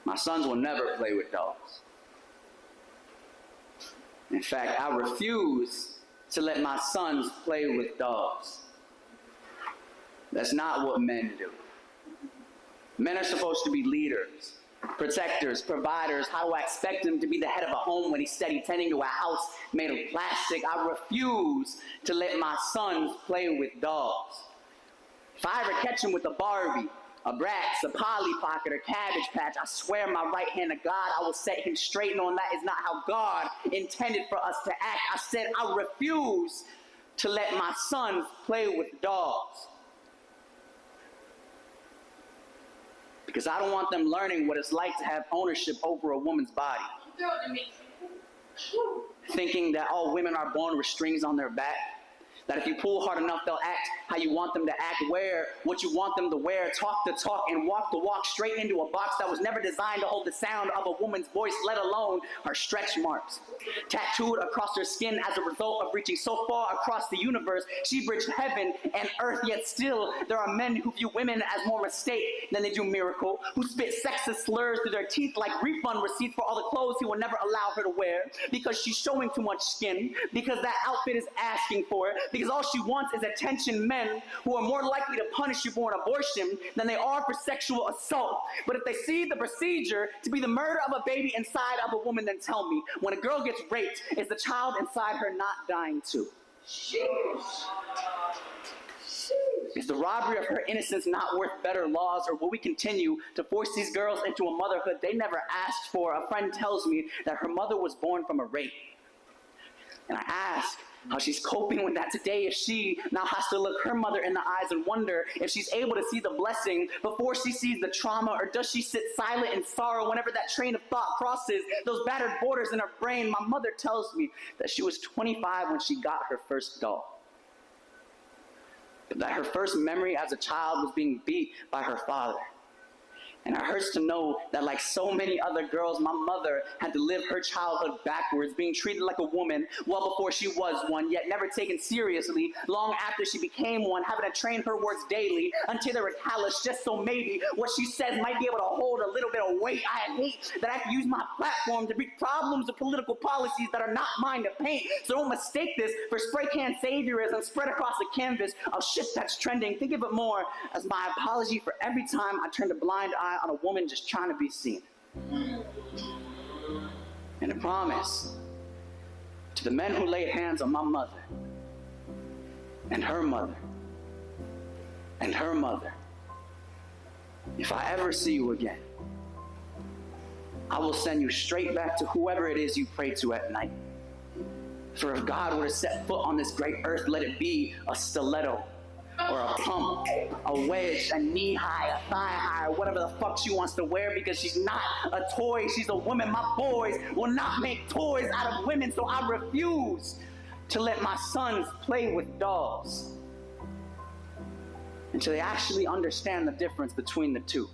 My sons will never play with dolls. In fact, I refuse to let my sons play with dolls. That's not what men do. Men are supposed to be leaders, protectors, providers. How do I expect him to be the head of a home when he's steady tending to a house made of plastic? I refuse to let my sons play with dolls. If I ever catch him with a Barbie, a Bratz, a Polly Pocket, or Cabbage Patch, I swear my right hand to God, I will set him straight, knowing that is not how God intended for us to act. I said I refuse to let my sons play with dolls. Because I don't want them learning what it's like to have ownership over a woman's body. Thinking that all women are born with strings on their back. That if you pull hard enough, they'll act how you want them to act, wear what you want them to wear, talk the talk, and walk the walk straight into a box that was never designed to hold the sound of a woman's voice, let alone her stretch marks. Tattooed across her skin as a result of reaching so far across the universe, she bridged heaven and earth, yet still there are men who view women as more mistake than they do miracle, who spit sexist slurs through their teeth like refund receipts for all the clothes he will never allow her to wear, because she's showing too much skin, because that outfit is asking for it, because all she wants is attention. Men who are more likely to punish you for an abortion than they are for sexual assault. But if they see the procedure to be the murder of a baby inside of a woman, then tell me, when a girl gets raped, is the child inside her not dying too? Is the robbery of her innocence not worth better laws, or will we continue to force these girls into a motherhood they never asked for? A friend tells me that her mother was born from a rape. And I ask how she's coping with that today, if she now has to look her mother in the eyes and wonder if she's able to see the blessing before she sees the trauma, or does she sit silent in sorrow whenever that train of thought crosses those battered borders in her brain? My mother tells me that she was 25 when she got her first doll, but that her first memory as a child was being beat by her father. And it hurts to know that, like so many other girls, my mother had to live her childhood backwards, being treated like a woman well before she was one, yet never taken seriously long after she became one, having to train her words daily until they were calloused, just so maybe what she says might be able to hold a little bit of weight. I hate that I have to use my platform to beat problems of political policies that are not mine to paint. So don't mistake this for spray can saviorism spread across the canvas of shit that's trending. Think of it more as my apology for every time I turned a blind eye on a woman just trying to be seen. And I promise to the men who laid hands on my mother and her mother and her mother, if I ever see you again, I will send you straight back to whoever it is you pray to at night. For if God were to set foot on this great earth, let it be a stiletto, or a pump, a wedge, a knee-high, a thigh-high, or whatever the fuck she wants to wear, because she's not a toy, she's a woman. My boys will not make toys out of women, so I refuse to let my sons play with dolls until they actually understand the difference between the two.